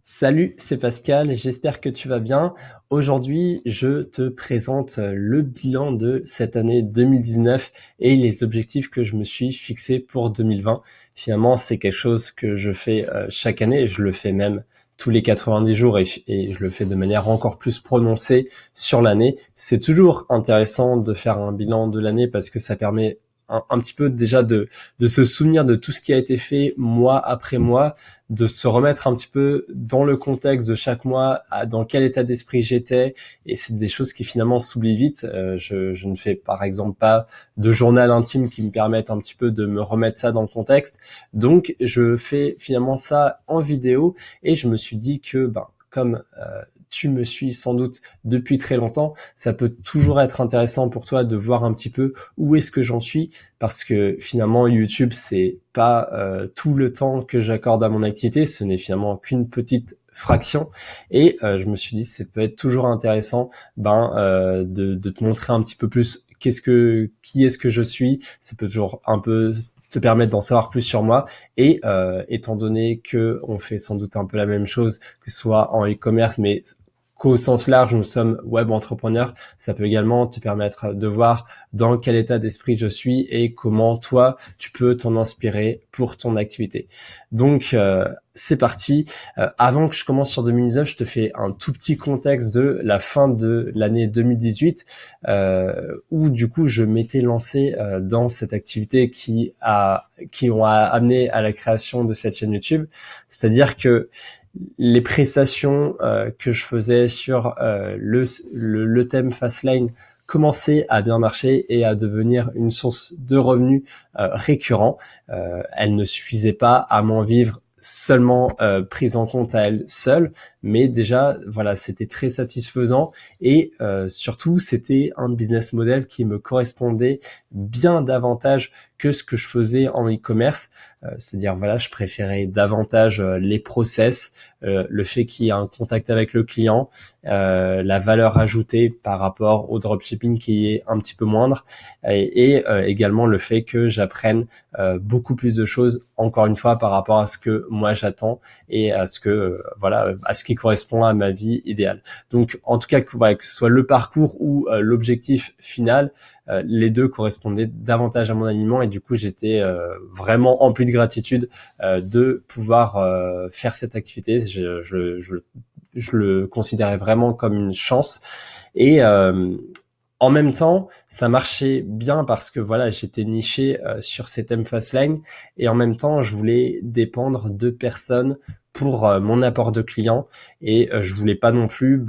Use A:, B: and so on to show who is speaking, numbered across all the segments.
A: Salut, c'est Pascal, j'espère que tu vas bien. Aujourd'hui, je te présente le bilan de cette année 2019 et les objectifs que je me suis fixés pour 2020. Finalement, c'est quelque chose que je fais chaque année et je le fais même tous les 90 jours et je le fais de manière encore plus prononcée sur l'année. C'est toujours intéressant de faire un bilan de l'année parce que ça permet un petit peu déjà de se souvenir de tout ce qui a été fait mois après mois, de se remettre un petit peu dans le contexte de chaque mois, dans quel état d'esprit j'étais, et c'est des choses qui finalement s'oublient vite. Je ne fais par exemple pas de journal intime qui me permettent un petit peu de me remettre ça dans le contexte, donc je fais finalement ça en vidéo, et je me suis dit que comme tu me suis sans doute depuis très longtemps, ça peut toujours être intéressant pour toi de voir un petit peu où est-ce que j'en suis, parce que finalement YouTube c'est pas tout le temps que j'accorde à mon activité, ce n'est finalement qu'une petite fraction, et je me suis dit ça peut être toujours intéressant de te montrer un petit peu plus qui est-ce que je suis. Ça peut toujours un peu te permettre d'en savoir plus sur moi, et étant donné que on fait sans doute un peu la même chose, que ce soit en e-commerce mais qu'au sens large, nous sommes web entrepreneurs, ça peut également te permettre de voir dans quel état d'esprit je suis et comment toi, tu peux t'en inspirer pour ton activité. Donc, c'est parti. Avant que je commence sur 2019, je te fais un tout petit contexte de la fin de l'année 2018, où du coup, je m'étais lancé dans cette activité qui ont amené à la création de cette chaîne YouTube. C'est-à-dire que les prestations que je faisais sur le thème Fastlane commençaient à bien marcher et à devenir une source de revenus récurrents. Elles ne suffisaient pas à m'en vivre seulement prise en compte à elle seule, mais déjà voilà, c'était très satisfaisant, et surtout c'était un business model qui me correspondait bien davantage que ce que je faisais en e-commerce. C'est-à-dire voilà, je préférais davantage les process, le fait qu'il y ait un contact avec le client, la valeur ajoutée par rapport au dropshipping qui est un petit peu moindre, et également le fait que j'apprenne beaucoup plus de choses, encore une fois, par rapport à ce que moi j'attends et à ce que voilà, à ce qui correspond à ma vie idéale. Donc en tout cas, voilà, que ce soit le parcours ou l'objectif final, les deux correspondaient davantage à mon alignement, et du coup j'étais vraiment empli de gratitude de pouvoir faire cette activité. Je le considérais vraiment comme une chance, et en même temps, ça marchait bien parce que voilà, j'étais niché sur ces thèmes Fastlane, et en même temps, je voulais dépendre de personnes pour mon apport de clients, et je voulais pas non plus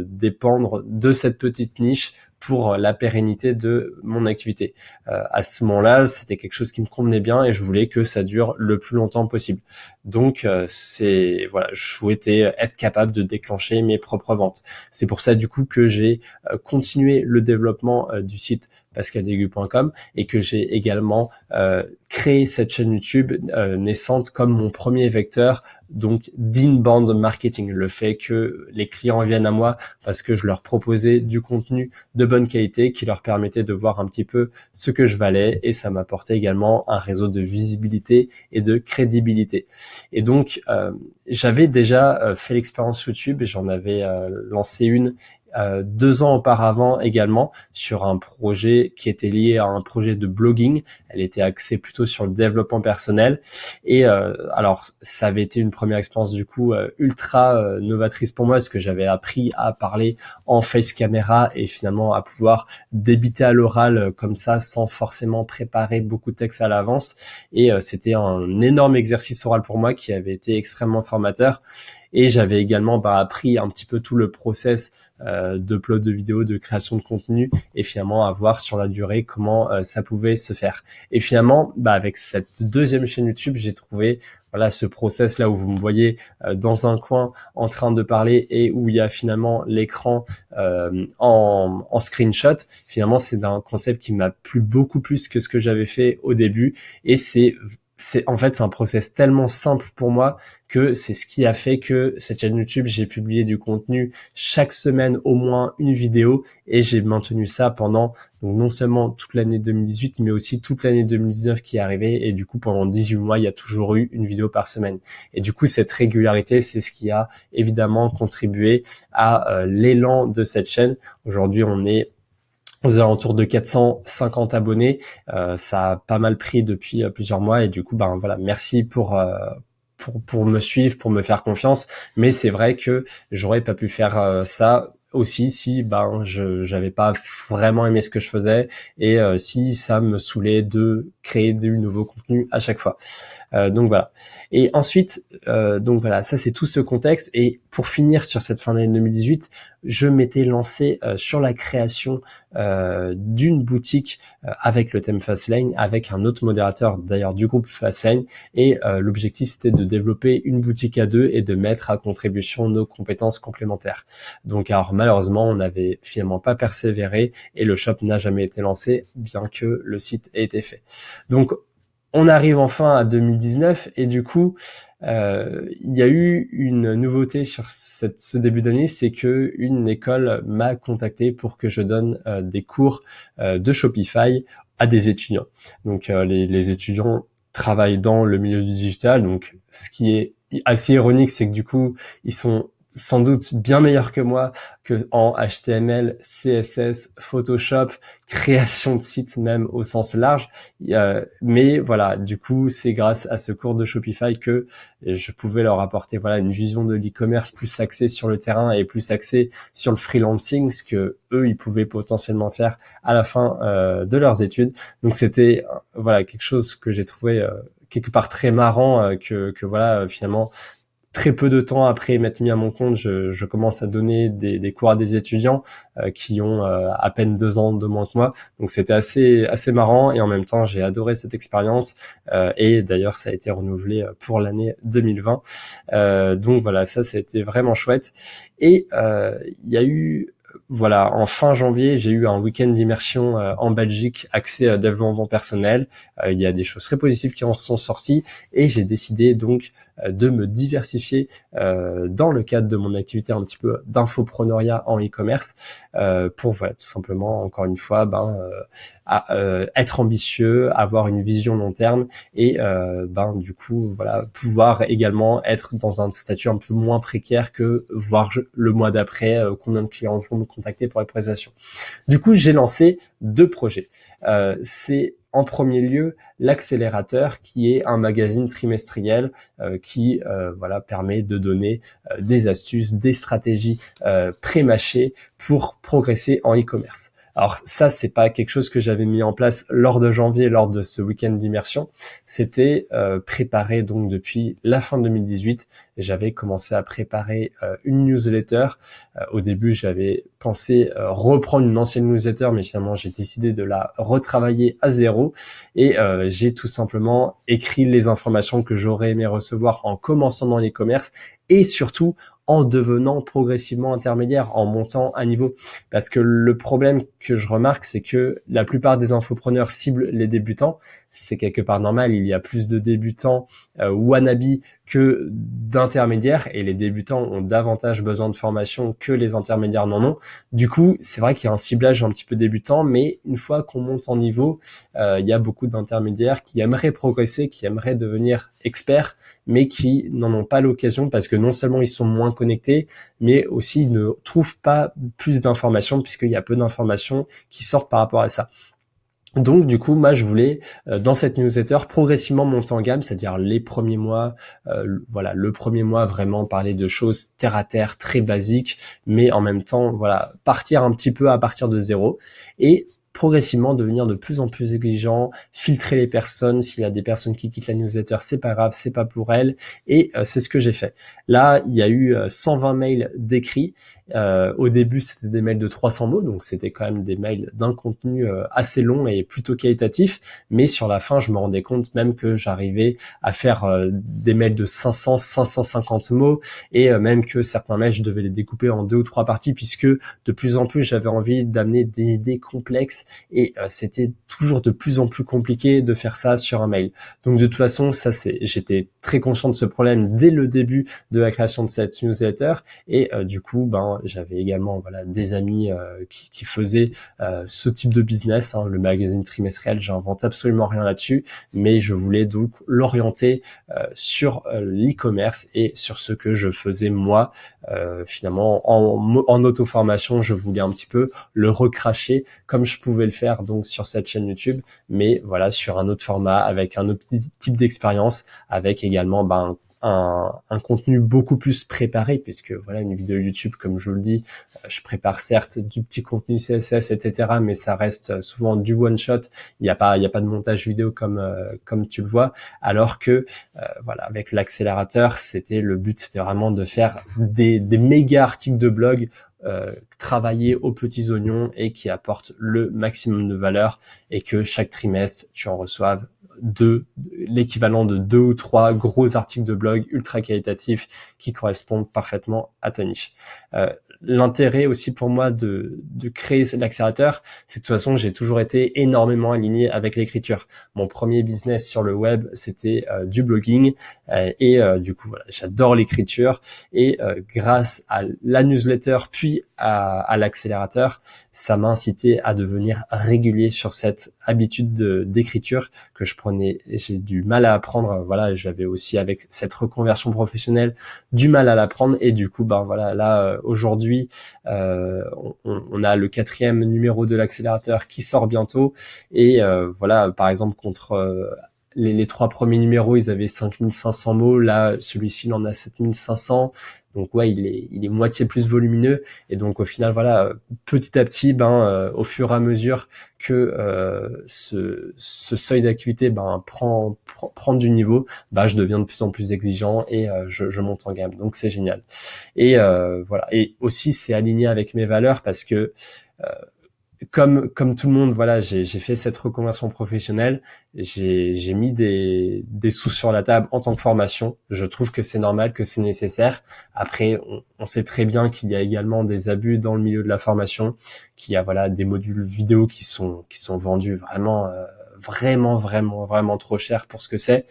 A: dépendre de cette petite niche pour la pérennité de mon activité. À ce moment-là, c'était quelque chose qui me convenait bien et je voulais que ça dure le plus longtemps possible. Donc je souhaitais être capable de déclencher mes propres ventes. C'est pour ça du coup que j'ai continué le développement du site pascaldegu.com, et que j'ai également créé cette chaîne YouTube naissante comme mon premier vecteur donc d'inbound marketing, le fait que les clients viennent à moi parce que je leur proposais du contenu de bonne qualité qui leur permettait de voir un petit peu ce que je valais, et ça m'apportait également un réseau de visibilité et de crédibilité. Et donc j'avais déjà fait l'expérience YouTube, et j'en avais lancé une 2 ans auparavant également sur un projet qui était lié à un projet de blogging. Elle était axée plutôt sur le développement personnel, et alors ça avait été une première expérience du coup ultra novatrice pour moi, parce que j'avais appris à parler en face caméra et finalement à pouvoir débiter à l'oral comme ça sans forcément préparer beaucoup de textes à l'avance, et c'était un énorme exercice oral pour moi qui avait été extrêmement formateur. Et j'avais également appris un petit peu tout le process d'upload de vidéos, de création de contenu, et finalement à voir sur la durée comment ça pouvait se faire. Et finalement, avec cette deuxième chaîne YouTube, j'ai trouvé voilà ce process là où vous me voyez dans un coin en train de parler, et où il y a finalement l'écran en screenshot. Finalement, c'est un concept qui m'a plu beaucoup plus que ce que j'avais fait au début, et c'est c'est un process tellement simple pour moi que c'est ce qui a fait que cette chaîne YouTube, j'ai publié du contenu chaque semaine, au moins une vidéo, et j'ai maintenu ça pendant donc non seulement toute l'année 2018, mais aussi toute l'année 2019 qui est arrivée, et du coup pendant 18 mois, il y a toujours eu une vidéo par semaine. Et du coup, cette régularité, c'est ce qui a évidemment contribué à l'élan de cette chaîne. Aujourd'hui, on est aux alentours de 450 abonnés. Ça a pas mal pris depuis plusieurs mois, et du coup, ben voilà, merci pour me suivre, pour me faire confiance. Mais c'est vrai que j'aurais pas pu faire ça aussi si ben j'avais pas vraiment aimé ce que je faisais, et si ça me saoulait de créer du nouveau contenu à chaque fois. Donc voilà. Et ensuite, donc voilà, ça c'est tout ce contexte. Et pour finir sur cette fin d'année 2018, je m'étais lancé sur la création d'une boutique avec le thème Fastlane, avec un autre modérateur d'ailleurs du groupe Fastlane. Et l'objectif c'était de développer une boutique à deux et de mettre à contribution nos compétences complémentaires. Donc alors malheureusement, on n'avait finalement pas persévéré et le shop n'a jamais été lancé, bien que le site ait été fait. Donc on arrive enfin à 2019, et du coup, il y a eu une nouveauté sur ce début d'année, c'est que une école m'a contacté pour que je donne des cours de Shopify à des étudiants. Donc les étudiants travaillent dans le milieu du digital, donc ce qui est assez ironique, c'est que du coup, ils sont sans doute bien meilleurs que moi que en HTML, CSS, Photoshop, création de sites même au sens large. Mais voilà, du coup, c'est grâce à ce cours de Shopify que je pouvais leur apporter voilà une vision de l'e-commerce plus axée sur le terrain et plus axée sur le freelancing, ce que eux ils pouvaient potentiellement faire à la fin de leurs études. Donc c'était voilà quelque chose que j'ai trouvé quelque part très marrant, que voilà finalement très peu de temps après m'être mis à mon compte, je commence à donner des cours à des étudiants qui ont à peine 2 ans de moins que moi. Donc c'était assez marrant, et en même temps j'ai adoré cette expérience, et d'ailleurs ça a été renouvelé pour l'année 2020. Donc voilà, ça a été vraiment chouette. Et il y a eu voilà, en fin janvier, j'ai eu un week-end d'immersion en Belgique axé développement personnel. Il y a des choses très positives qui en sont sorties, et j'ai décidé donc de me diversifier dans le cadre de mon activité un petit peu d'infopreneuriat en e-commerce, pour voilà, tout simplement, encore une fois, être ambitieux, avoir une vision long terme, et du coup voilà, pouvoir également être dans un statut un peu moins précaire que voir le mois d'après combien de clients vont me contacter pour les prestations. Du coup, j'ai lancé 2 projets. C'est en premier lieu l'accélérateur, qui est un magazine trimestriel qui voilà permet de donner des astuces, des stratégies pré-mâchées pour progresser en e-commerce. Alors ça, c'est pas quelque chose que j'avais mis en place lors de janvier, lors de ce week-end d'immersion. C'était préparé donc depuis la fin 2018. J'avais commencé à préparer une newsletter. Au début, j'avais pensé reprendre une ancienne newsletter, mais finalement, j'ai décidé de la retravailler à zéro. Et j'ai tout simplement écrit les informations que j'aurais aimé recevoir en commençant dans l'e-commerce, et surtout en devenant progressivement intermédiaire, en montant à niveau. Parce que le problème que je remarque, c'est que la plupart des infopreneurs ciblent les débutants. C'est quelque part normal, il y a plus de débutants wannabe que d'intermédiaires, et les débutants ont davantage besoin de formation que les intermédiaires n'en ont. Du coup, c'est vrai qu'il y a un ciblage un petit peu débutant, mais une fois qu'on monte en niveau, il y a beaucoup d'intermédiaires qui aimeraient progresser, qui aimeraient devenir experts, mais qui n'en ont pas l'occasion, parce que non seulement ils sont moins connectés, mais aussi ils ne trouvent pas plus d'informations, puisqu'il y a peu d'informations qui sortent par rapport à ça. Donc du coup, moi je voulais dans cette newsletter progressivement monter en gamme, c'est-à-dire les premiers mois, voilà, le premier mois vraiment parler de choses terre à terre, très basiques, mais en même temps, voilà, partir un petit peu à partir de zéro, et progressivement devenir de plus en plus exigeant, filtrer les personnes. S'il y a des personnes qui quittent la newsletter, c'est pas grave, c'est pas pour elles, et c'est ce que j'ai fait. Là, il y a eu 120 mails d'écrits. Au début, c'était des mails de 300 mots, donc c'était quand même des mails d'un contenu assez long et plutôt qualitatif, mais sur la fin, je me rendais compte même que j'arrivais à faire des mails de 500, 550 mots, et même que certains mails, je devais les découper en 2 ou 3 parties, puisque de plus en plus, j'avais envie d'amener des idées complexes et c'était toujours de plus en plus compliqué de faire ça sur un mail. Donc de toute façon, j'étais très conscient de ce problème dès le début de la création de cette newsletter, et du coup, j'avais également des amis qui faisaient ce type de business, hein, le magazine trimestriel. J'invente absolument rien là-dessus, mais je voulais donc l'orienter sur l'e-commerce et sur ce que je faisais moi. Finalement, en auto-formation, je voulais un petit peu le recracher comme je pouvais le faire donc sur cette chaîne YouTube, mais voilà, sur un autre format, avec un autre type d'expérience, avec également un contenu beaucoup plus préparé, puisque voilà, une vidéo YouTube, comme je vous le dis, je prépare certes du petit contenu CSS, etc., mais ça reste souvent du one shot. Il n'y a pas de montage vidéo comme tu le vois, alors que voilà, avec l'accélérateur, le but, c'était vraiment de faire des méga articles de blog travaillés aux petits oignons et qui apportent le maximum de valeur, et que chaque trimestre, tu en reçoives l'équivalent de 2 ou 3 gros articles de blog ultra qualitatifs qui correspondent parfaitement à ta niche. L'intérêt aussi pour moi de créer l'accélérateur, c'est que de toute façon, j'ai toujours été énormément aligné avec l'écriture. Mon premier business sur le web, c'était du blogging, et du coup, voilà, j'adore l'écriture, et grâce à la newsletter puis à l'accélérateur, ça m'a incité à devenir régulier sur cette habitude d'écriture que j'ai du mal à apprendre. Voilà, j'avais aussi, avec cette reconversion professionnelle, du mal à l'apprendre, et du coup, là, aujourd'hui, on a le 4e numéro de l'accélérateur qui sort bientôt, et voilà, par exemple, contre les 3 premiers numéros, ils avaient 5500 mots. Là, celui-ci, il en a 7500. Donc ouais, il est moitié plus volumineux, et donc au final, voilà, petit à petit, au fur et à mesure que ce seuil d'activité prend du niveau, je deviens de plus en plus exigeant, et je monte en gamme. Donc c'est génial. Et voilà. Et aussi, c'est aligné avec mes valeurs, parce que comme tout le monde, voilà, j'ai fait cette reconversion professionnelle, j'ai mis des sous sur la table en tant que formation. Je trouve que c'est normal, que c'est nécessaire. Après, on sait très bien qu'il y a également des abus dans le milieu de la formation, qu'il y a voilà des modules vidéo qui sont vendus vraiment trop cher pour ce que c'est.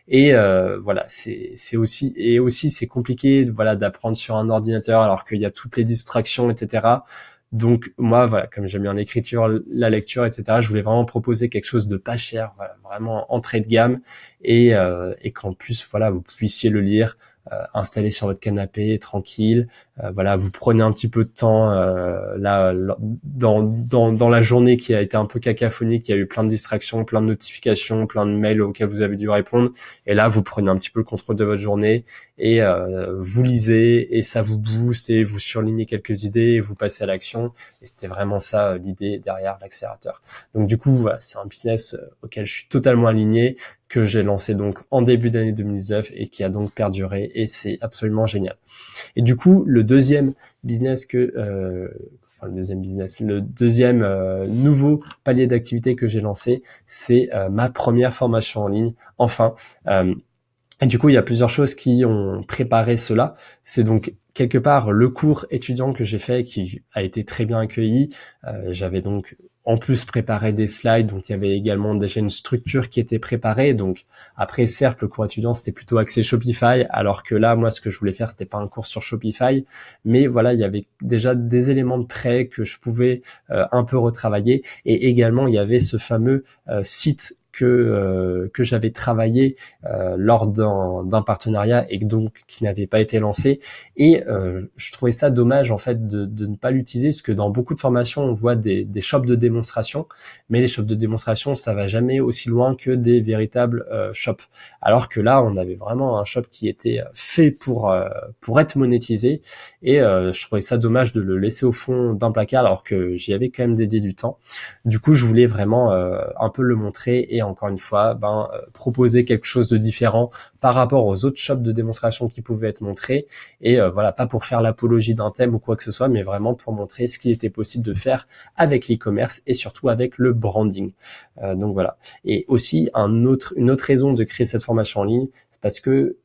A: Et voilà, c'est aussi c'est compliqué, voilà, d'apprendre sur un ordinateur alors qu'il y a toutes les distractions, etc. Donc moi, voilà, comme j'aime bien l'écriture, la lecture, etc., je voulais vraiment proposer quelque chose de pas cher, voilà, vraiment entrée de gamme, et qu'en plus, voilà, vous puissiez le lire installé sur votre canapé, tranquille. Voilà, vous prenez un petit peu de temps là dans la journée qui a été un peu cacophonique, il y a eu plein de distractions, plein de notifications, plein de mails auxquels vous avez dû répondre, et là vous prenez un petit peu le contrôle de votre journée, et vous lisez, et ça vous booste, et vous surlignez quelques idées, et vous passez à l'action. Et c'était vraiment ça l'idée derrière l'accélérateur. Donc du coup, voilà, c'est un business auquel je suis totalement aligné, que j'ai lancé donc en début d'année 2019, et qui a donc perduré, et c'est absolument génial. Et du coup, le deuxième nouveau palier d'activité que j'ai lancé, c'est ma première formation en ligne, enfin. Et du coup, il y a plusieurs choses qui ont préparé cela. C'est donc quelque part le cours étudiant que j'ai fait, qui a été très bien accueilli. J'avais donc en plus préparé des slides, donc il y avait également déjà une structure qui était préparée. Donc après, certes, le cours étudiant, c'était plutôt axé Shopify, alors que là, moi, ce que je voulais faire, c'était pas un cours sur Shopify, mais voilà, il y avait déjà des éléments de prêt que je pouvais un peu retravailler, et également, il y avait ce fameux site que j'avais travaillé lors d'un partenariat, et donc qui n'avait pas été lancé, et je trouvais ça dommage en fait de ne pas l'utiliser, parce que dans beaucoup de formations on voit des shops de démonstration, mais les shops de démonstration, ça va jamais aussi loin que des véritables shops, alors que là on avait vraiment un shop qui était fait pour être monétisé, et je trouvais ça dommage de le laisser au fond d'un placard, alors que j'y avais quand même dédié du temps. Du coup, je voulais vraiment un peu le montrer, et encore une fois, proposer quelque chose de différent par rapport aux autres shops de démonstration qui pouvaient être montrés, et voilà, pas pour faire l'apologie d'un thème ou quoi que ce soit, mais vraiment pour montrer ce qu'il était possible de faire avec l'e-commerce, et surtout avec le branding. Donc voilà. Et aussi une autre raison de créer cette formation en ligne, c'est parce que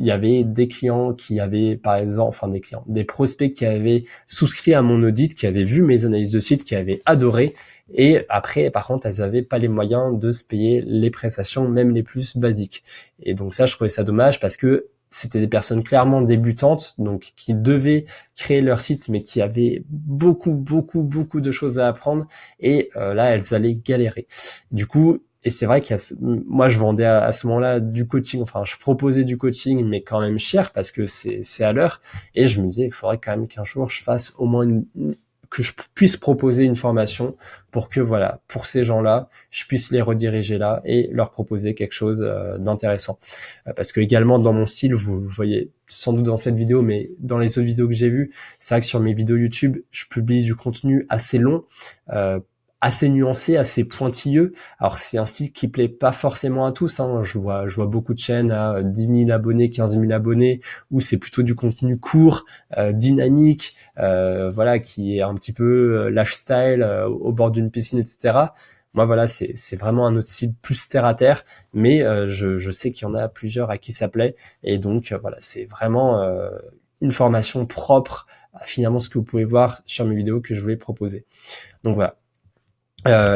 A: il y avait des clients qui avaient, par exemple, enfin des prospects qui avaient souscrit à mon audit, qui avaient vu mes analyses de site, qui avaient adoré. Et après, par contre, elles avaient pas les moyens de se payer les prestations, même les plus basiques. Et donc ça, je trouvais ça dommage parce que c'était des personnes clairement débutantes, donc qui devaient créer leur site, mais qui avaient beaucoup de choses à apprendre. Et là, elles allaient galérer. Du coup, et c'est vrai moi, je vendais à ce moment-là du coaching. Enfin, je proposais du coaching, mais quand même cher parce que c'est à l'heure. Et je me disais, il faudrait quand même qu'un jour je fasse au moins que je puisse proposer une formation pour que voilà, pour ces gens-là, je puisse les rediriger là et leur proposer quelque chose d'intéressant. Parce que également dans mon style, vous voyez sans doute dans cette vidéo, mais dans les autres vidéos que j'ai vues, c'est vrai que sur mes vidéos YouTube, je publie du contenu assez long, assez nuancé, assez pointilleux. Alors c'est un style qui plaît pas forcément à tous, hein. Je vois beaucoup de chaînes à 10 000 abonnés, 15 000 abonnés, où c'est plutôt du contenu court, dynamique, voilà, qui est un petit peu lifestyle, au bord d'une piscine, etc. Moi, voilà, c'est vraiment un autre style plus terre à terre, mais je sais qu'il y en a plusieurs à qui ça plaît, et donc voilà, c'est vraiment une formation propre à finalement ce que vous pouvez voir sur mes vidéos que je voulais proposer. Donc voilà.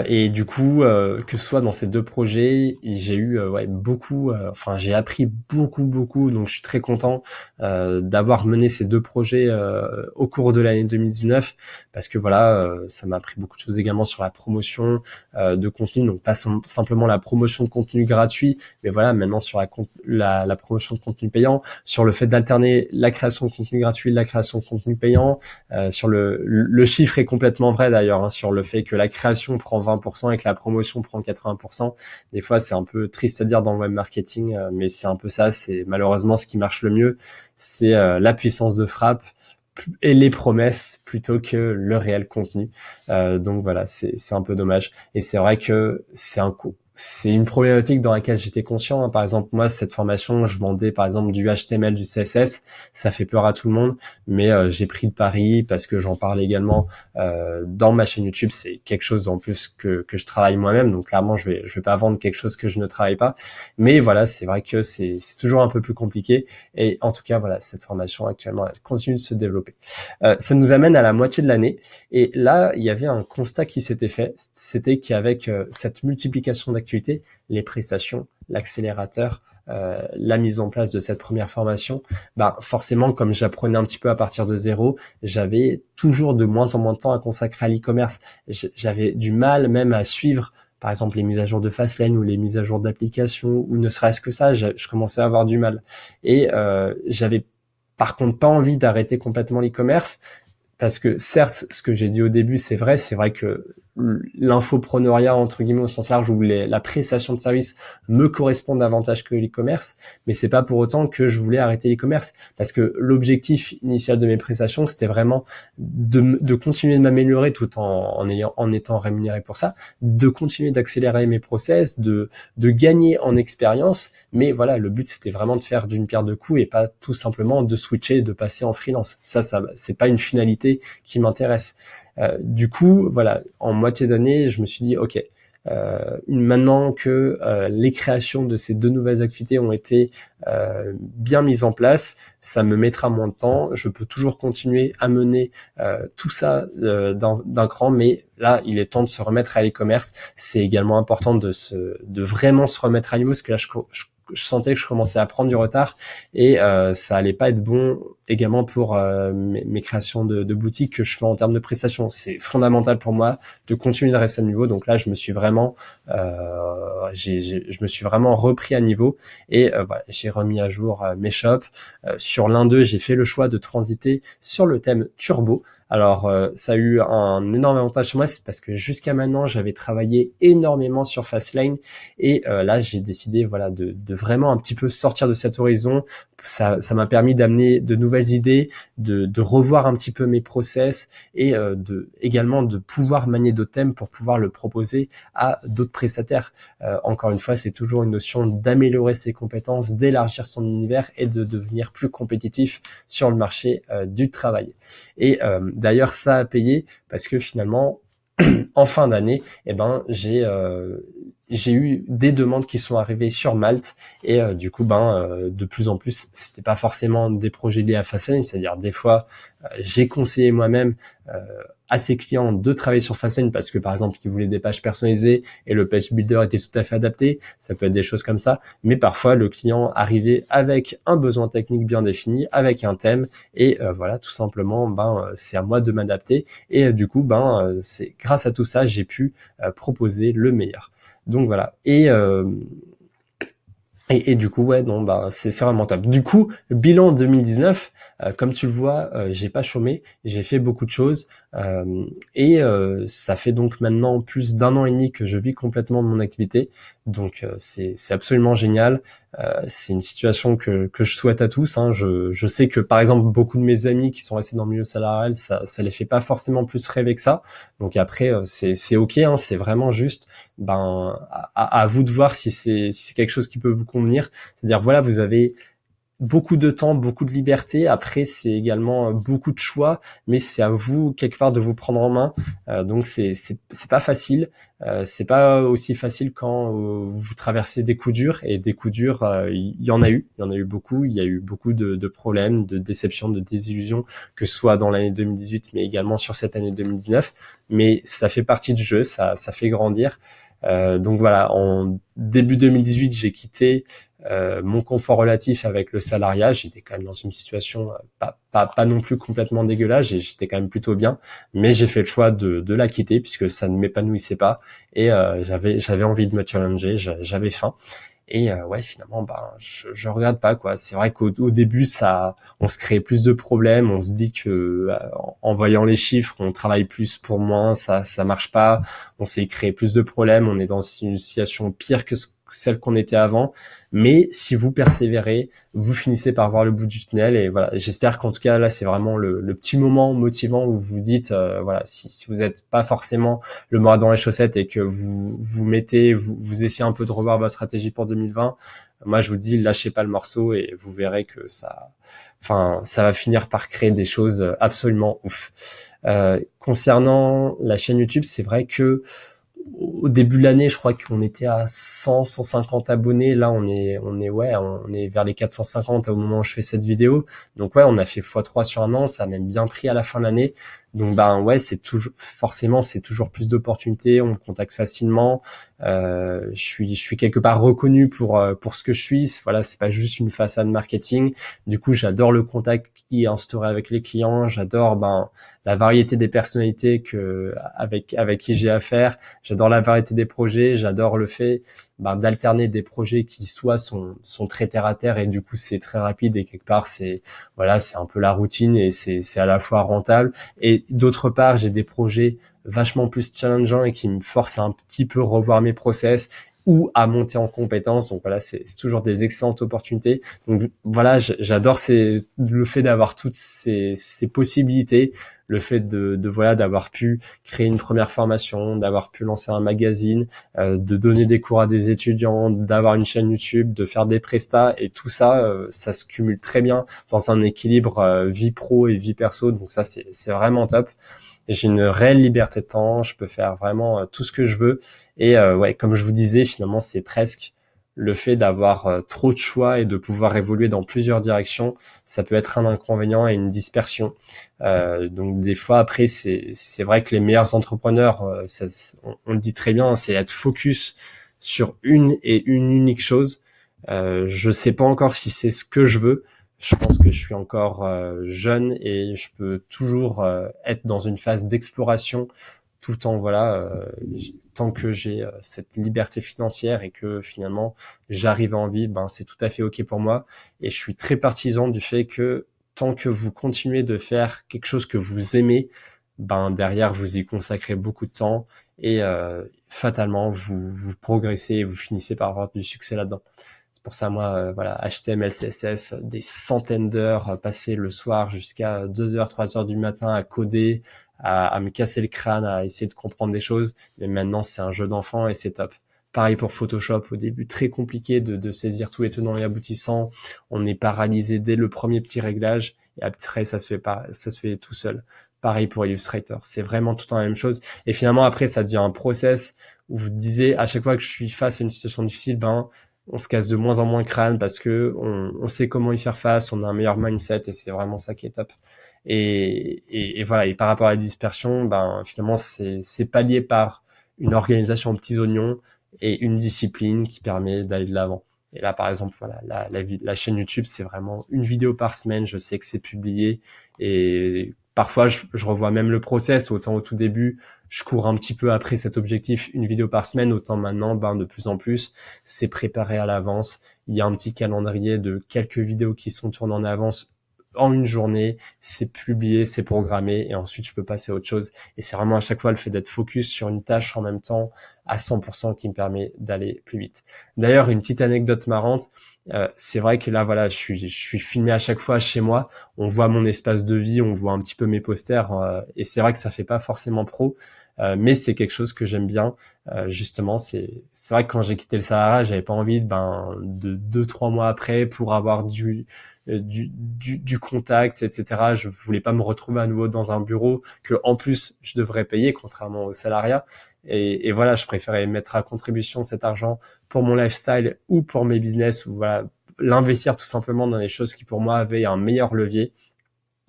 A: Et du coup, que ce soit dans ces deux projets, j'ai eu beaucoup, enfin j'ai appris beaucoup, donc je suis très content d'avoir mené ces deux projets au cours de l'année 2019, parce que voilà, ça m'a appris beaucoup de choses également sur la promotion de contenu, donc pas simplement la promotion de contenu gratuit, mais voilà, maintenant sur la promotion de contenu payant, sur le fait d'alterner la création de contenu gratuit et la création de contenu payant, sur le chiffre est complètement vrai d'ailleurs, hein, sur le fait que la création prend 20% et que la promotion prend 80%. Des fois, c'est un peu triste à dire dans le web marketing, mais c'est un peu ça. C'est malheureusement ce qui marche le mieux, c'est la puissance de frappe et les promesses plutôt que le réel contenu. Donc voilà, c'est un peu dommage. Et c'est vrai que c'est une problématique dans laquelle j'étais conscient, hein. Par exemple, moi, cette formation, je vendais par exemple du HTML, du CSS. Ça fait peur à tout le monde, mais j'ai pris le pari parce que j'en parle également dans ma chaîne YouTube. C'est quelque chose en plus que je travaille moi-même. Donc clairement, je vais pas vendre quelque chose que je ne travaille pas. Mais voilà, c'est vrai que c'est toujours un peu plus compliqué. Et en tout cas, voilà, cette formation actuellement, elle continue de se développer. Ça nous amène à la moitié de l'année. Et là, il y avait un constat qui s'était fait. C'était qu'avec cette multiplication d'activités, les prestations, l'accélérateur, la mise en place de cette première formation, bah forcément, comme j'apprenais un petit peu à partir de zéro, j'avais toujours de moins en moins de temps à consacrer à l'e-commerce. J'avais du mal même à suivre, par exemple, les mises à jour de Fastlane ou les mises à jour d'applications, ou ne serait-ce que ça, je commençais à avoir du mal. Et j'avais par contre pas envie d'arrêter complètement l'e-commerce, parce que certes, ce que j'ai dit au début, c'est vrai que l'infopreneuriat, entre guillemets, au sens large, ou la prestation de service me correspond davantage que l'e-commerce, mais c'est pas pour autant que je voulais arrêter l'e-commerce, parce que l'objectif initial de mes prestations, c'était vraiment de continuer de m'améliorer tout en étant rémunéré pour ça, de continuer d'accélérer mes process, de gagner en expérience, mais voilà, le but, c'était vraiment de faire d'une pierre deux coups et pas tout simplement de switcher et de passer en freelance. Ça, c'est pas une finalité qui m'intéresse. Du coup, voilà, en moitié d'année, je me suis dit, ok, maintenant que les créations de ces deux nouvelles activités ont été bien mises en place, ça me mettra moins de temps. Je peux toujours continuer à mener tout ça d'un cran, mais là, il est temps de se remettre à l'e-commerce. C'est également important de vraiment se remettre à niveau, parce que là, je sentais que je commençais à prendre du retard et ça allait pas être bon également pour mes créations de boutiques que je fais en termes de prestations. C'est fondamental pour moi de continuer de rester à niveau. Donc là, je me suis vraiment repris à niveau et voilà, j'ai remis à jour mes shops. Sur l'un d'eux, j'ai fait le choix de transiter sur le thème turbo. Alors, ça a eu un énorme avantage chez moi, c'est parce que jusqu'à maintenant, j'avais travaillé énormément sur Fastlane et là, j'ai décidé voilà de vraiment un petit peu sortir de cet horizon. Ça m'a permis d'amener de nouvelles idées, de revoir un petit peu mes process et également de pouvoir manier d'autres thèmes pour pouvoir le proposer à d'autres prestataires. Encore une fois, c'est toujours une notion d'améliorer ses compétences, d'élargir son univers et de devenir plus compétitif sur le marché du travail. Et d'ailleurs, ça a payé parce que finalement, en fin d'année, eh ben, j'ai eu des demandes qui sont arrivées sur Malte et du coup de plus en plus c'était pas forcément des projets liés à Fastlane, c'est-à-dire des fois j'ai conseillé moi-même à ses clients de travailler sur Fastlane parce que par exemple ils voulaient des pages personnalisées et le page builder était tout à fait adapté, ça peut être des choses comme ça, mais parfois le client arrivait avec un besoin technique bien défini, avec un thème et voilà, tout simplement c'est à moi de m'adapter et du coup c'est grâce à tout ça j'ai pu proposer le meilleur. Donc voilà. Et du coup, ouais, non, c'est vraiment top. Du coup, bilan 2019, comme tu le vois, j'ai pas chômé, j'ai fait beaucoup de choses, ça fait donc maintenant plus d'un an et demi que je vis complètement de mon activité. Donc c'est absolument génial. C'est une situation que je souhaite à tous. Hein. Je sais que par exemple beaucoup de mes amis qui sont restés dans le milieu salarial, ça les fait pas forcément plus rêver que ça. Donc après, c'est ok, hein, c'est vraiment juste à vous de voir si c'est quelque chose qui peut vous convenir. C'est-à-dire voilà, vous avez beaucoup de temps, beaucoup de liberté. Après, c'est également beaucoup de choix, mais c'est à vous quelque part de vous prendre en main. Donc c'est pas facile. C'est pas aussi facile quand vous traversez des coups durs et des coups durs. Il y en a eu, il y en a eu beaucoup. Il y a eu beaucoup de problèmes, de déceptions, de désillusions, que ce soit dans l'année 2018, mais également sur cette année 2019. Mais ça fait partie du jeu, ça fait grandir. Donc voilà, en début 2018, j'ai quitté mon confort relatif avec le salariat. J'étais quand même dans une situation pas non plus complètement dégueulasse, j'étais quand même plutôt bien, mais j'ai fait le choix de la quitter puisque ça ne m'épanouissait pas et j'avais envie de me challenger, j'avais faim. Et ouais, finalement, je regarde pas quoi. C'est vrai qu'au début, on se crée plus de problèmes. On se dit que en voyant les chiffres, on travaille plus pour moins, ça marche pas. On s'est créé plus de problèmes. On est dans une situation pire que celle qu'on était avant. Mais si vous persévérez, vous finissez par voir le bout du tunnel. Et voilà, j'espère qu'en tout cas là, c'est vraiment le petit moment motivant où vous dites, voilà, si vous n'êtes pas forcément le moral dans les chaussettes et que vous essayez un peu de revoir votre stratégie pour 2020, moi je vous dis lâchez pas le morceau et vous verrez que ça va finir par créer des choses absolument ouf. Concernant la chaîne YouTube, c'est vrai que au début de l'année, je crois qu'on était à 100, 150 abonnés. Là, on est vers les 450 au moment où je fais cette vidéo. Donc ouais, on a fait x3 sur un an. Ça a même bien pris à la fin de l'année. Donc ouais, forcément, c'est toujours plus d'opportunités. On me contacte facilement. Je suis quelque part reconnu pour ce que je suis. Voilà, c'est pas juste une façade marketing. Du coup, j'adore le contact qui est instauré avec les clients. J'adore la variété des personnalités avec qui j'ai affaire. J'adore la variété des projets. J'adore le fait d'alterner des projets qui soit sont très terre à terre et du coup c'est très rapide et quelque part c'est un peu la routine et c'est à la fois rentable. Et d'autre part, j'ai des projets vachement plus challengeants et qui me forcent à un petit peu revoir mes process ou à monter en compétences. Donc voilà, c'est toujours des excellentes opportunités. Donc voilà, j'adore le fait d'avoir toutes ces possibilités, le fait voilà d'avoir pu créer une première formation, d'avoir pu lancer un magazine, de donner des cours à des étudiants, d'avoir une chaîne YouTube, de faire des prestats et tout ça, ça se cumule très bien dans un équilibre vie pro et vie perso. Donc ça c'est vraiment top. J'ai une réelle liberté de temps, je peux faire vraiment tout ce que je veux. Et ouais, comme je vous disais, finalement, c'est presque le fait d'avoir trop de choix et de pouvoir évoluer dans plusieurs directions. Ça peut être un inconvénient et une dispersion. Donc des fois, après, c'est vrai que les meilleurs entrepreneurs, on le dit très bien, c'est être focus sur une et une unique chose. Je sais pas encore si c'est ce que je veux. Je pense que je suis encore jeune et je peux toujours être dans une phase d'exploration tout en tant que j'ai cette liberté financière et que finalement j'arrive à en vivre, c'est tout à fait ok pour moi. Et je suis très partisan du fait que tant que vous continuez de faire quelque chose que vous aimez, derrière vous y consacrez beaucoup de temps et fatalement vous progressez et vous finissez par avoir du succès là-dedans. Pour ça, moi, voilà, HTML, CSS, des centaines d'heures passées le soir jusqu'à 2h, 3h du matin à coder, à me casser le crâne, à essayer de comprendre des choses. Mais maintenant, c'est un jeu d'enfant et c'est top. Pareil pour Photoshop, au début très compliqué de saisir tous les tenants et aboutissants. On est paralysé dès le premier petit réglage et après ça se fait tout seul. Pareil pour Illustrator, c'est vraiment tout le temps la même chose. Et finalement après ça devient un process où vous disiez à chaque fois que je suis face à une situation difficile, ben on se casse de moins en moins le crâne parce que on sait comment y faire face, on a un meilleur mindset et c'est vraiment ça qui est top. Et voilà. Et par rapport à la dispersion, ben finalement c'est pallié par une organisation en petits oignons et une discipline qui permet d'aller de l'avant. Et là, par exemple, voilà, la chaîne YouTube, c'est vraiment une vidéo par semaine. Je sais que c'est publié et parfois je revois même le process. Autant au tout début, je cours un petit peu après cet objectif, une vidéo par semaine. Autant maintenant, ben de plus en plus, c'est préparé à l'avance. Il y a un petit calendrier de quelques vidéos qui sont tournées en avance en une journée, c'est publié, c'est programmé, et ensuite je peux passer à autre chose. Et c'est vraiment à chaque fois le fait d'être focus sur une tâche en même temps à 100% qui me permet d'aller plus vite. D'ailleurs, une petite anecdote marrante, c'est vrai que là, voilà, je suis filmé à chaque fois chez moi, on voit mon espace de vie, on voit un petit peu mes posters, et c'est vrai que ça fait pas forcément pro, mais c'est quelque chose que j'aime bien. Justement, c'est vrai que quand j'ai quitté le salariat, j'avais pas envie de 2-3 mois après pour avoir du contact, etc. Je voulais pas me retrouver à nouveau dans un bureau que en plus je devrais payer, contrairement au salariat. Et voilà, je préférais mettre à contribution cet argent pour mon lifestyle ou pour mes business, ou voilà, l'investir tout simplement dans les choses qui pour moi avaient un meilleur levier.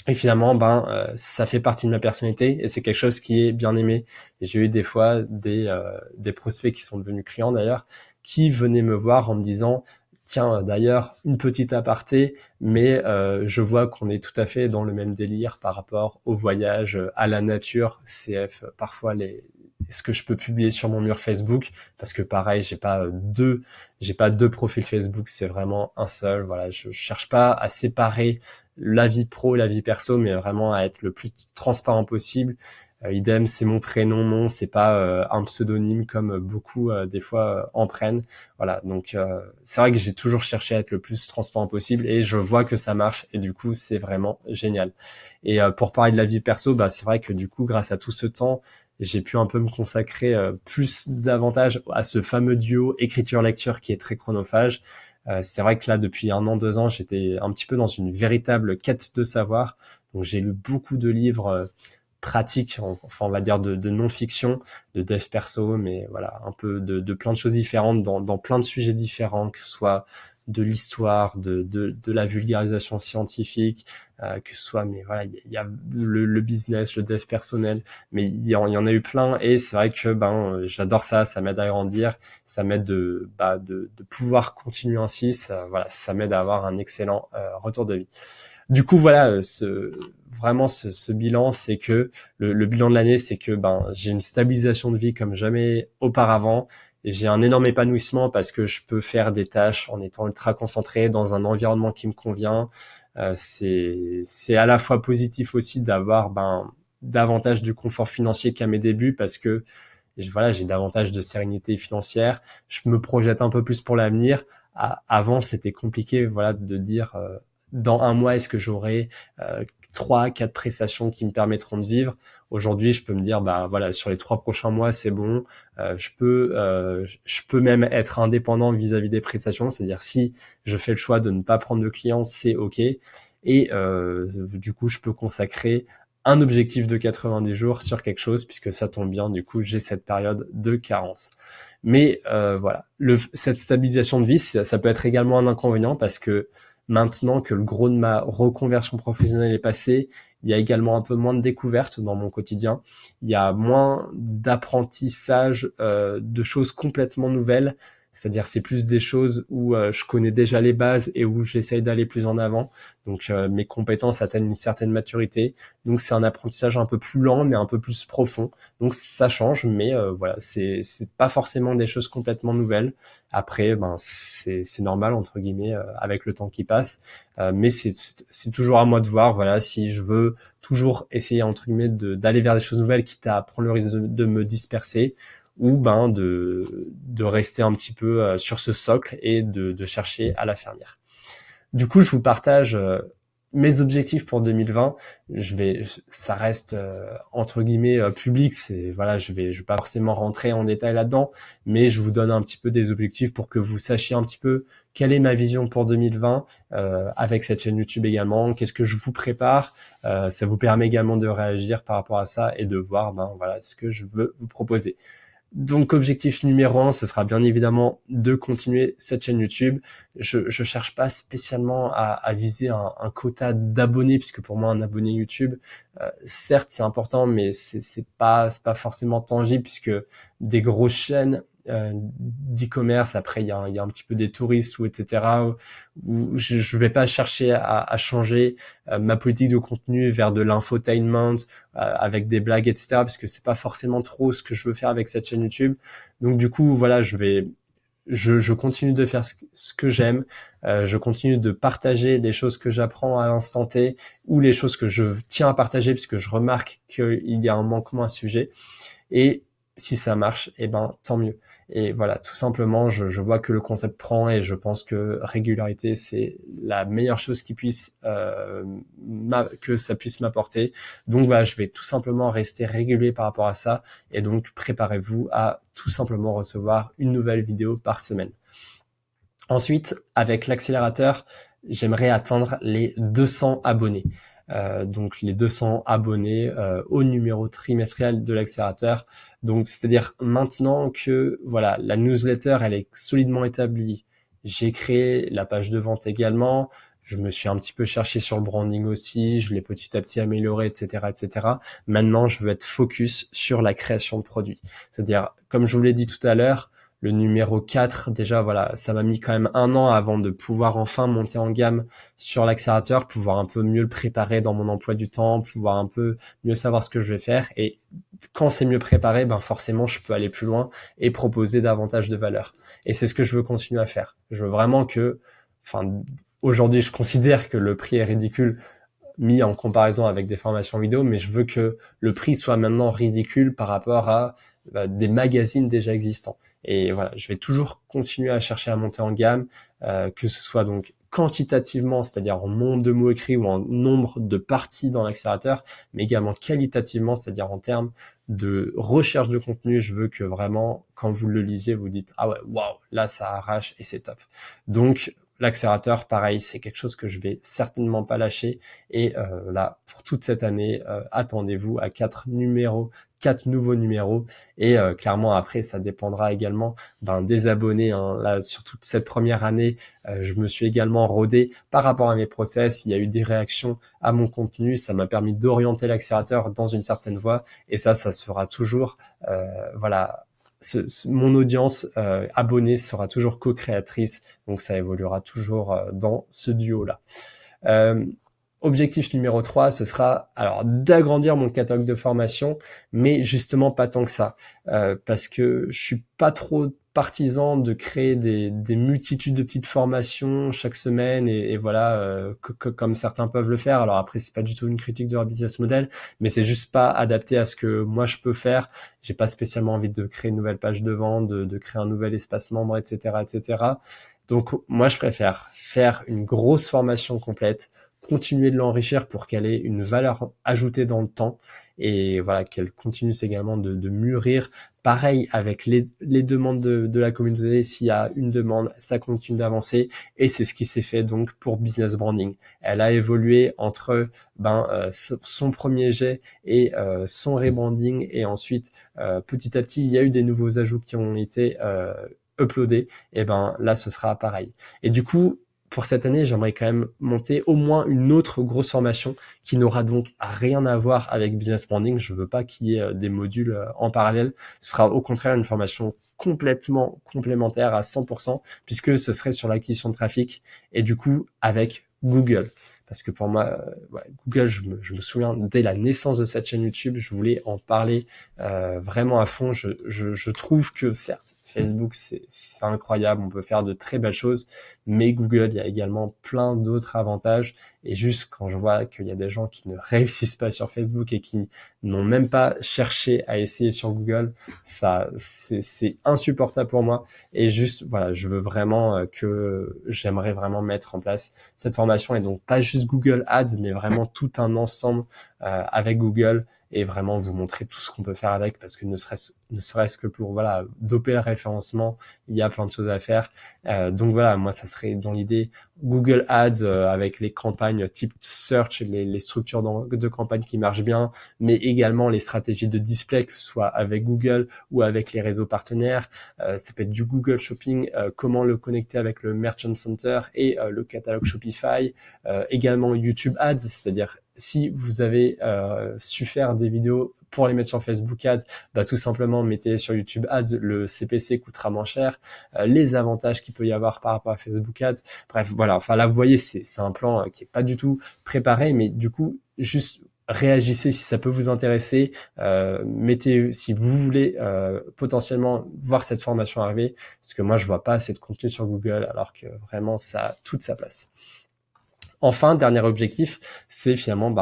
A: Et finalement, ça fait partie de ma personnalité et c'est quelque chose qui est bien aimé. Et j'ai eu des fois des prospects qui sont devenus clients d'ailleurs, qui venaient me voir en me disant, tiens, d'ailleurs, une petite aparté, mais je vois qu'on est tout à fait dans le même délire par rapport au voyage, à la nature, CF, parfois ce que je peux publier sur mon mur Facebook, parce que pareil, j'ai pas deux profils Facebook, c'est vraiment un seul. Voilà, je cherche pas à séparer la vie pro et la vie perso, mais vraiment à être le plus transparent possible. Idem, c'est mon prénom, non, c'est pas un pseudonyme comme beaucoup des fois en prennent. Voilà, donc c'est vrai que j'ai toujours cherché à être le plus transparent possible et je vois que ça marche et du coup c'est vraiment génial. Et pour parler de la vie perso, bah c'est vrai que du coup grâce à tout ce temps, j'ai pu un peu me consacrer plus davantage à ce fameux duo écriture-lecture qui est très chronophage. C'est vrai que là, depuis 1 an, 2 ans, j'étais un petit peu dans une véritable quête de savoir. Donc, j'ai lu beaucoup de livres pratiques, enfin, on va dire de non-fiction, de dev perso, mais voilà, un peu de plein de choses différentes dans plein de sujets différents, que ce soit de l'histoire, de la vulgarisation scientifique, que ce soit, mais voilà, il y a le business, le dev personnel, mais il y en a eu plein, et c'est vrai que j'adore ça, ça m'aide à grandir, ça m'aide de pouvoir continuer ainsi, voilà, ça m'aide à avoir un excellent retour de vie. Du coup, voilà, vraiment ce bilan, c'est que le bilan de l'année, c'est que j'ai une stabilisation de vie comme jamais auparavant. Et j'ai un énorme épanouissement parce que je peux faire des tâches en étant ultra concentré dans un environnement qui me convient. C'est à la fois positif aussi d'avoir davantage du confort financier qu'à mes débuts parce que voilà, j'ai davantage de sérénité financière. Je me projette un peu plus pour l'avenir. Avant, c'était compliqué, voilà, de dire dans 1 mois, est-ce que j'aurai 3, 4 prestations qui me permettront de vivre. Aujourd'hui, je peux me dire, voilà, sur les 3 prochains mois, c'est bon. Je peux même être indépendant vis-à-vis des prestations, c'est-à-dire si je fais le choix de ne pas prendre de clients, c'est ok. Et du coup, je peux consacrer un objectif de 90 jours sur quelque chose, puisque ça tombe bien, du coup, j'ai cette période de carence. Mais voilà, cette stabilisation de vie, ça peut être également un inconvénient, parce que maintenant que le gros de ma reconversion professionnelle est passé, il y a également un peu moins de découvertes dans mon quotidien. Il y a moins d'apprentissage de choses complètement nouvelles. C'est-à-dire, c'est plus des choses où je connais déjà les bases et où j'essaye d'aller plus en avant. Donc, mes compétences atteignent une certaine maturité. Donc, c'est un apprentissage un peu plus lent, mais un peu plus profond. Donc, ça change, mais voilà, c'est pas forcément des choses complètement nouvelles. Après, c'est normal entre guillemets avec le temps qui passe, mais c'est toujours à moi de voir. Voilà, si je veux toujours essayer entre guillemets d'aller vers des choses nouvelles, quitte à prendre le risque de me disperser, ou de rester un petit peu sur ce socle et de chercher à la fermière. Du coup, je vous partage mes objectifs pour 2020. Ça reste entre guillemets public. C'est voilà, je vais pas forcément rentrer en détail là-dedans, mais je vous donne un petit peu des objectifs pour que vous sachiez un petit peu quelle est ma vision pour 2020 avec cette chaîne YouTube également. Qu'est-ce que je vous prépare. Ça vous permet également de réagir par rapport à ça et de voir voilà ce que je veux vous proposer. Donc, objectif numéro 1, ce sera bien évidemment de continuer cette chaîne YouTube. Je cherche pas spécialement à viser un quota d'abonnés, puisque pour moi, un abonné YouTube, certes, c'est important, mais c'est pas forcément tangible, puisque des grosses chaînes d'e-commerce, après, il y a un petit peu des touristes ou etc., où je vais pas chercher à changer ma politique de contenu vers de l'infotainment, avec des blagues, etc., parce que c'est pas forcément trop ce que je veux faire avec cette chaîne YouTube. Donc du coup, voilà, je continue de faire ce que j'aime, je continue de partager les choses que j'apprends à l'instant T ou les choses que je tiens à partager puisque je remarque qu'il y a un manquement à ce sujet. Et si ça marche, eh ben tant mieux. Et voilà, tout simplement, je vois que le concept prend et je pense que régularité, c'est la meilleure chose qui puisse que ça puisse m'apporter. Donc voilà, je vais tout simplement rester régulier par rapport à ça et donc préparez-vous à tout simplement recevoir une nouvelle vidéo par semaine. Ensuite, avec l'accélérateur, j'aimerais atteindre les 200 abonnés. Donc les 200 abonnés au numéro trimestriel de l'accélérateur. Donc c'est-à-dire maintenant que voilà, la newsletter elle est solidement établie. J'ai créé la page de vente également. Je me suis un petit peu cherché sur le branding aussi. Je l'ai petit à petit amélioré, etc., etc. Maintenant, je veux être focus sur la création de produits. C'est-à-dire, comme je vous l'ai dit tout à l'heure, le numéro 4, déjà, voilà, ça m'a mis quand même 1 an avant de pouvoir enfin monter en gamme sur l'accélérateur, pouvoir un peu mieux le préparer dans mon emploi du temps, pouvoir un peu mieux savoir ce que je vais faire. Et quand c'est mieux préparé, ben forcément, je peux aller plus loin et proposer davantage de valeur. Et c'est ce que je veux continuer à faire. Je veux vraiment que, enfin, aujourd'hui, je considère que le prix est ridicule mis en comparaison avec des formations vidéo, mais je veux que le prix soit maintenant ridicule par rapport à des magazines déjà existants. Et voilà, je vais toujours continuer à chercher à monter en gamme, que ce soit donc quantitativement, c'est-à-dire en nombre de mots écrits ou en nombre de parties dans l'accélérateur, mais également qualitativement, c'est-à-dire en termes de recherche de contenu. Je veux que vraiment, quand vous le lisiez, vous dites ah ouais, waouh, là ça arrache et c'est top. Donc l'accélérateur, pareil, c'est quelque chose que je vais certainement pas lâcher. Et là, pour toute cette année, attendez-vous à 4 nouveaux numéros. Et clairement, après, ça dépendra également des abonnés. Hein. Là, sur toute cette première année, je me suis également rodé par rapport à mes process. Il y a eu des réactions à mon contenu. Ça m'a permis d'orienter l'accélérateur dans une certaine voie. Et ça se fera toujours. Voilà. Mon audience abonnée sera toujours co-créatrice, donc ça évoluera toujours dans ce duo-là. Objectif numéro 3, ce sera alors d'agrandir mon catalogue de formation, mais justement pas tant que ça, parce que je suis pas trop partisan de créer des multitudes de petites formations chaque semaine et voilà, comme certains peuvent le faire. Alors après, c'est pas du tout une critique de leur business model, mais c'est juste pas adapté à ce que moi je peux faire. J'ai pas spécialement envie de créer une nouvelle page de vente, de créer un nouvel espace membre, etc., etc. Donc moi, je préfère faire une grosse formation complète, continuer de l'enrichir pour qu'elle ait une valeur ajoutée dans le temps et voilà qu'elle continue également de mûrir. Pareil avec les demandes de la communauté, s'il y a une demande, ça continue d'avancer et c'est ce qui s'est fait donc pour Business Branding. Elle a évolué entre son premier jet et son rebranding et ensuite petit à petit il y a eu des nouveaux ajouts qui ont été uploadés et là ce sera pareil. Et du coup pour cette année, j'aimerais quand même monter au moins une autre grosse formation qui n'aura donc rien à voir avec Business Branding. Je veux pas qu'il y ait des modules en parallèle. Ce sera au contraire une formation complètement complémentaire à 100% puisque ce serait sur l'acquisition de trafic et du coup avec Google. Parce que pour moi, Google, je me souviens, dès la naissance de cette chaîne YouTube, je voulais en parler vraiment à fond. Je trouve que certes, Facebook, c'est incroyable, on peut faire de très belles choses, mais Google, il y a également plein d'autres avantages. Et juste quand je vois qu'il y a des gens qui ne réussissent pas sur Facebook et qui n'ont même pas cherché à essayer sur Google, ça, c'est insupportable pour moi. Et juste, voilà, je veux vraiment j'aimerais vraiment mettre en place cette formation et donc pas juste Google Ads, mais vraiment tout un ensemble avec Google et vraiment vous montrer tout ce qu'on peut faire avec, parce que ne serait-ce que pour voilà doper le référencement, il y a plein de choses à faire. Donc voilà, moi ça serait dans l'idée Google Ads avec les campagnes type search, les structures de campagne qui marchent bien, mais également les stratégies de display, que ce soit avec Google ou avec les réseaux partenaires. Ça peut être du Google Shopping, comment le connecter avec le Merchant Center et le catalogue Shopify. Également YouTube Ads, c'est-à-dire si vous avez su faire des vidéos pour les mettre sur Facebook Ads, bah, tout simplement mettez sur YouTube Ads, le CPC coûtera moins cher, les avantages qu'il peut y avoir par rapport à Facebook Ads. Bref, voilà, enfin là vous voyez, c'est un plan qui est pas du tout préparé, mais du coup, juste réagissez si ça peut vous intéresser, mettez si vous voulez potentiellement voir cette formation arriver, parce que moi je vois pas assez de contenu sur Google, alors que vraiment ça a toute sa place. Enfin, dernier objectif, c'est finalement,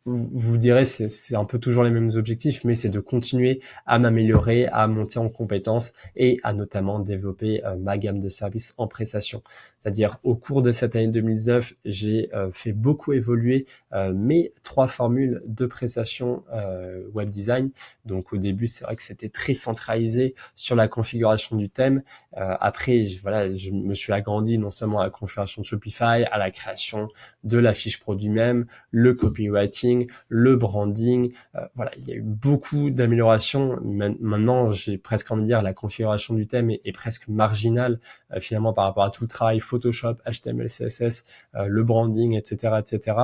A: vous direz, c'est un peu toujours les mêmes objectifs, mais c'est de continuer à m'améliorer, à monter en compétences et à notamment développer ma gamme de services en prestation. C'est-à-dire, au cours de cette année 2019, j'ai fait beaucoup évoluer mes 3 formules de prestation web design. Donc, au début, c'est vrai que c'était très centralisé sur la configuration du thème. Après, voilà, je me suis agrandi non seulement à la configuration de Shopify, à la création de la fiche produit même, le copywriting, le branding. Voilà, il y a eu beaucoup d'améliorations. Maintenant, j'ai presque envie de dire la configuration du thème est presque marginale finalement par rapport à tout le travail Photoshop, HTML, CSS, le branding, etc., etc.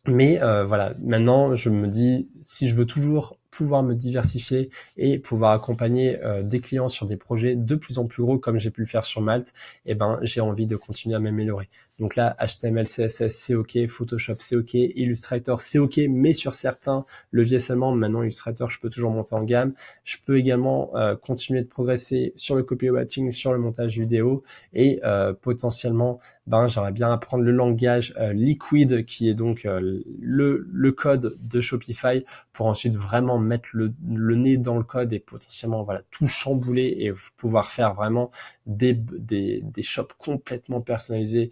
A: Mais voilà, maintenant je me dis, si je veux toujours pouvoir me diversifier et pouvoir accompagner des clients sur des projets de plus en plus gros comme j'ai pu le faire sur Malte, eh ben j'ai envie de continuer à m'améliorer. Donc là, HTML, CSS, c'est OK, Photoshop, c'est OK, Illustrator, c'est OK, mais sur certains leviers seulement. Maintenant, Illustrator, je peux toujours monter en gamme. Je peux également continuer de progresser sur le copywriting, sur le montage vidéo et potentiellement, j'aimerais bien apprendre le langage Liquid, qui est donc le code de Shopify, pour ensuite vraiment mettre le nez dans le code et potentiellement voilà tout chambouler et pouvoir faire vraiment des shops complètement personnalisés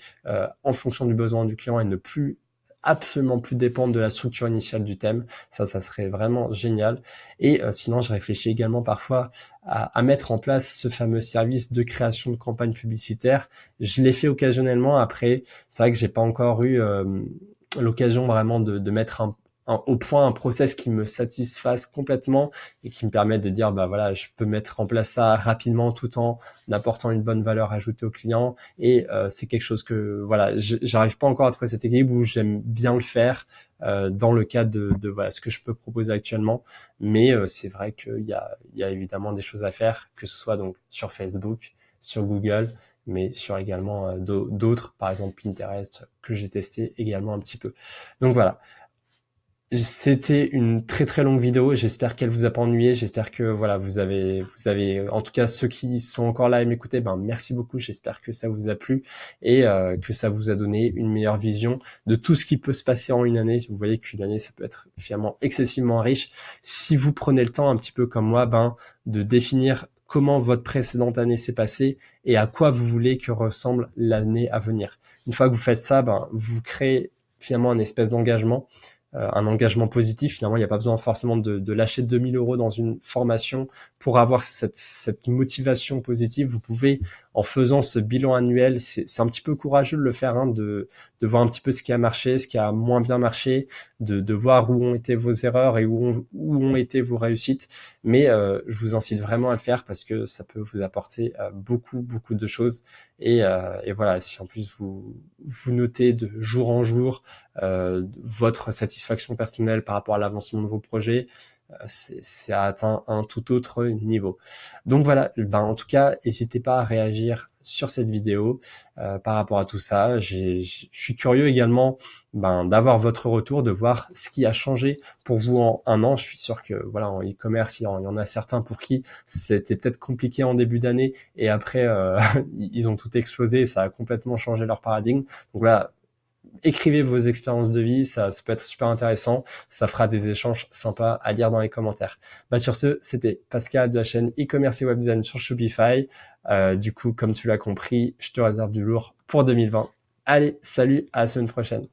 A: en fonction du besoin du client et ne plus absolument plus dépendre de la structure initiale du thème. Ça serait vraiment génial. Et sinon, je réfléchis également parfois à mettre en place ce fameux service de création de campagne publicitaire. Je l'ai fait occasionnellement. Après, c'est vrai que j'ai pas encore eu l'occasion vraiment de mettre au point un process qui me satisfasse complètement et qui me permette de dire voilà, je peux mettre en place ça rapidement tout en apportant une bonne valeur ajoutée au client. Et c'est quelque chose que voilà, j'arrive pas encore à trouver cet équilibre où j'aime bien le faire dans le cadre de voilà ce que je peux proposer actuellement. Mais c'est vrai qu'il y a évidemment des choses à faire, que ce soit donc sur Facebook, sur Google, mais sur également d'autres, par exemple Pinterest, que j'ai testé également un petit peu. Donc voilà. C'était une très très longue vidéo. J'espère qu'elle vous a pas ennuyé. J'espère que voilà, vous avez, en tout cas ceux qui sont encore là à m'écouter, merci beaucoup. J'espère que ça vous a plu et que ça vous a donné une meilleure vision de tout ce qui peut se passer en une année. Vous voyez qu'une année, ça peut être finalement excessivement riche si vous prenez le temps, un petit peu comme moi, de définir comment votre précédente année s'est passée et à quoi vous voulez que ressemble l'année à venir. Une fois que vous faites ça, vous créez finalement un espèce d'engagement, un engagement positif. Finalement, il n'y a pas besoin forcément de lâcher 2000 € dans une formation pour avoir cette motivation positive. Vous pouvez, en faisant ce bilan annuel, c'est un petit peu courageux de le faire, de voir un petit peu ce qui a marché, ce qui a moins bien marché, de voir où ont été vos erreurs et où ont été vos réussites. Mais je vous incite vraiment à le faire parce que ça peut vous apporter beaucoup de choses. Et voilà, si en plus vous notez de jour en jour votre satisfaction personnelle par rapport à l'avancement de vos projets, c'est atteint un tout autre niveau. Donc voilà, en tout cas, n'hésitez pas à réagir sur cette vidéo par rapport à tout ça. Je suis curieux également d'avoir votre retour, de voir ce qui a changé pour vous en un an. Je suis sûr que voilà, en e-commerce, il y en a certains pour qui c'était peut-être compliqué en début d'année et après ils ont tout explosé et ça a complètement changé leur paradigme. Donc voilà, écrivez vos expériences de vie, ça peut être super intéressant, ça fera des échanges sympas à lire dans les commentaires. Sur ce, c'était Pascal de la chaîne e-commerce et web design sur Shopify. Du coup, comme tu l'as compris, je te réserve du lourd pour 2020. Allez, salut, à la semaine prochaine.